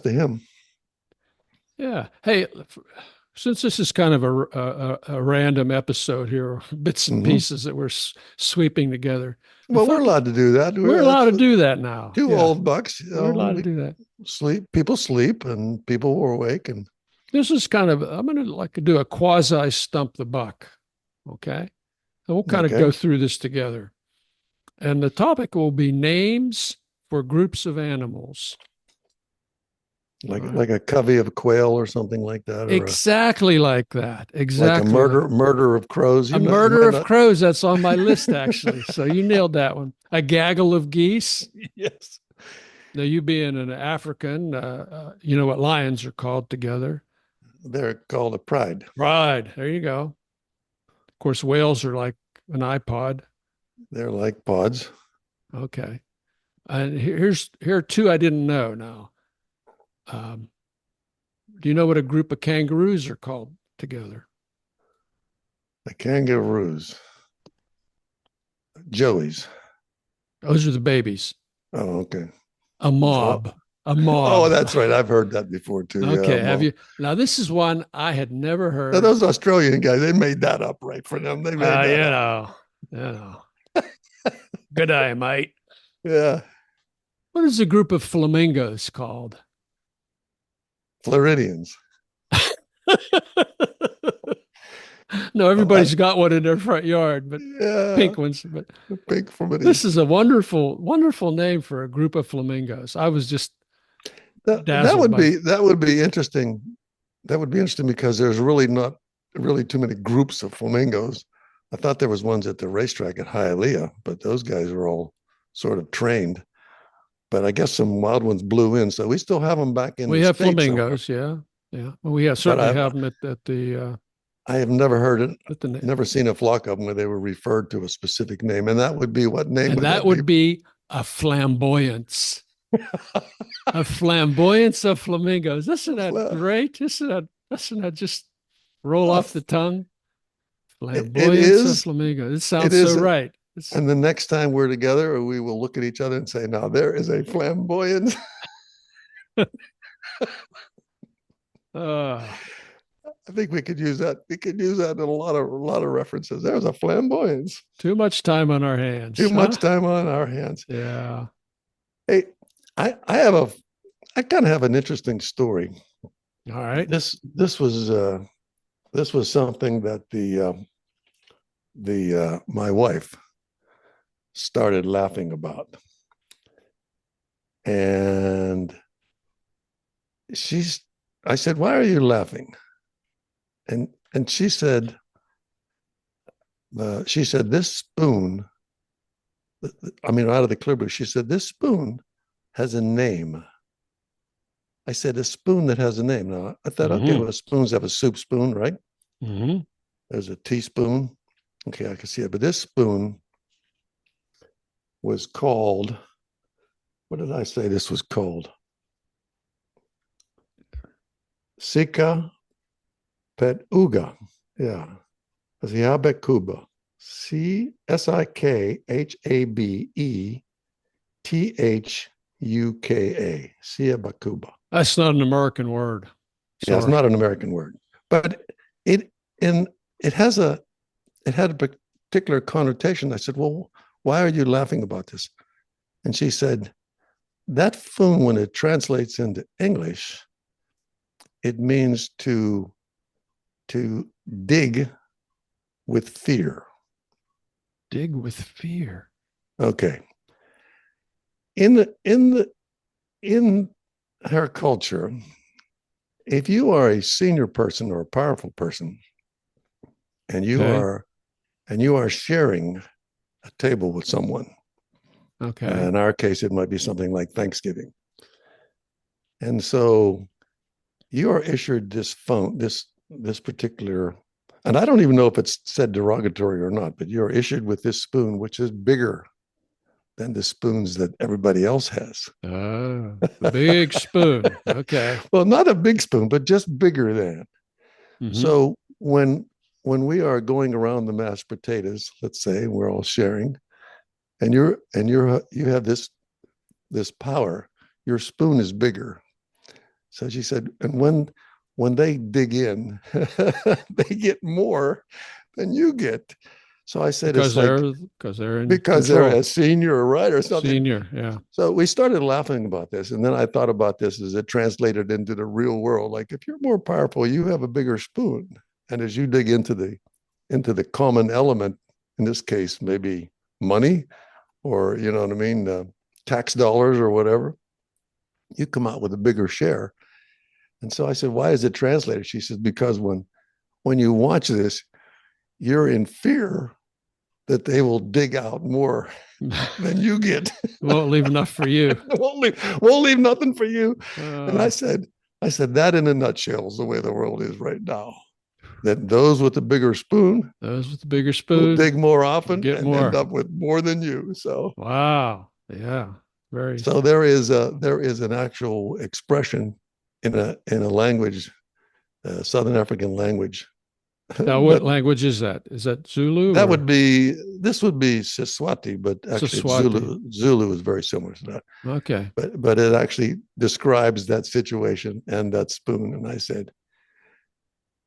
to him. Yeah. Hey, since this is kind of a random episode here, bits and Hmm. pieces that we're sweeping together, I Well, we're thought allowed to do that. we're allowed That's to do that now. two Yeah, old bucks. we're allowed to We do that. sleep. People sleep, and people were awake. And This is kind of, I'm going to like to do a quasi stump the buck. Okay. And we'll kind of okay, go through this together. And the topic will be names for groups of animals. All like right. like a covey of quail or something like that, or Exactly like that. like a Exactly like murder of crows. a You murder might of not. crows. That's on my list, actually. So you nailed that one. A gaggle of geese. Yes, Now, you being an African, you know what lions are called together. they're called a pride. Right. There you go. Of course, whales are like an iPod. They're like pods. Okay. And here are two I didn't know now. Um, do you know what a group of kangaroos are called together? The kangaroos, joeys. Those are the babies. Oh, okay. A Oh, mob. A oh, mob. that's right. I've heard that before too. Yeah, Okay. Have you? Now, this is one I had never now, heard. those Australian guys, they made that up right for them. They made You that up. know, you know. Good day, mate. Yeah, What is a group of flamingos called? Floridians. No, Oh, everybody's got one in their front yard, but yeah, pink ones. But big this Floridians. is a wonderful, wonderful name for a group of flamingos. I was just That dazzled would by. be interesting. That would be interesting because there's really not really too many groups of flamingos. I thought there was ones at the racetrack at Hialeah, but those guys were all sort of trained. But I guess some wild ones blew in, so we still have them back in We the have states somewhere. flamingos, yeah, yeah. Well, we have, But certainly have them I have never heard it, at the, never seen a flock of them where they were referred to a specific name, and that would be what name and would that that be? would be a flamboyance. A flamboyance of flamingos. Isn't that great? Doesn't that just roll off the tongue? it Flamboyance of is, flamingos. It it sounds so is, right. It's and the next time we're together, we will look at each other and say, "Now there is a flamboyant." uh, I think we could use that. We could use that in a lot of references. There's a flamboyance. too much time on our Too hands, huh? much time on our hands. Yeah. Hey, I kind of have an interesting story. All right. This was something that the my wife started laughing about, and she's. I said, "Why are you laughing?" And she said, "This spoon." I mean, out of the clear blue, she said, "This spoon has a name." I said, "A spoon that has a name." Now I thought, okay, Mm-hmm. well, spoons have a soup spoon, right? Mm-hmm. There's a teaspoon. Okay, I can see it. But this spoon was called, what did I say this was called? Sika Petuga. Yeah. Siabe Kuba. SiabeThuka. Siabakuba. That's not an American word. Yeah, it's Sorry. not an American word, but it in it has a it had a particular connotation. I said, "Well, why are you laughing about this?" And she said, "That foon, when it translates into English, it means to dig with fear." Dig with fear. Okay. In her culture, if you are a senior person or a powerful person, and you Okay. are and you are sharing a table with someone, Okay. in our case, it might be something like Thanksgiving, and so you are issued this particular, and I don't even know if it's said derogatory or not, but you're issued with this spoon, which is bigger than the spoons that everybody else has. The big spoon. Okay. Well, not a big spoon, but just bigger than. Mm-hmm. So when we are going around the mashed potatoes, let's say we're all sharing, and you have this power, your spoon is bigger. So she said, and when they dig in, they get more than you get. So I said, Because it's like they're in because they're control. a senior, right, or something. Senior, yeah. So we started laughing about this, and then I thought about this as it translated into the real world. Like if you're more powerful, you have a bigger spoon, and as you dig into the common element, in this case, maybe money, or you know what I mean, tax dollars or whatever, you come out with a bigger share. And so I said, why is it translated? She says, because when you watch this, you're in fear that they will dig out more than you get. Won't leave enough for you. won't leave nothing for you. And Uh, I said that in a nutshell is the way the world is right now. That those with the bigger spoon those with the bigger will spoon dig more often get and end more. up with more than you. So Wow. Yeah. Very. so there is an actual expression in a language, Southern African language. Now, what language is that? Is that Zulu? That or would be this would be Siswati, but actually Siswati? Zulu is very similar to that. Okay. But it actually describes that situation and that spoon. And I said,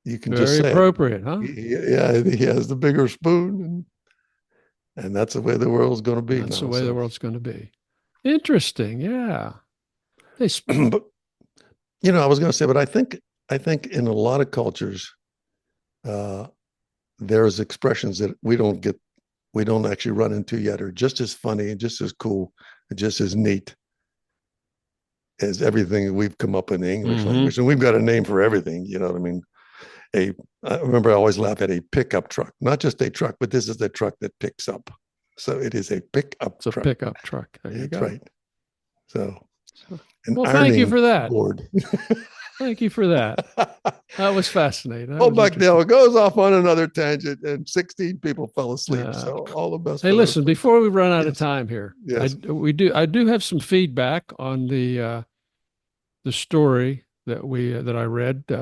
you can just Very say it. appropriate, huh? Yeah, he has the bigger spoon, and that's the way the world's going to be That's now. the way the world's going to be. Interesting. Yeah. They But you know, I was going to say, but I think in a lot of cultures, uh, there's expressions that we don't actually run into yet, are just as funny and just as cool and just as neat as everything we've come up in the English language. And we've got a name for everything. You know what I mean? I remember I always laugh at a pickup truck, not just a truck, but this is the truck that picks up. So it is a pickup It's a truck. pickup truck. There you That's go. right. So an Well, thank you ironing for that. board. Thank you for that. That was fascinating. That Oh, was Buck interesting. Dale goes off on another tangent, and 16 people fell asleep. Uh, So all the best. Hey, for listen, those. before we run out of Yes. time here, Yes. I do have some feedback on the story that I read.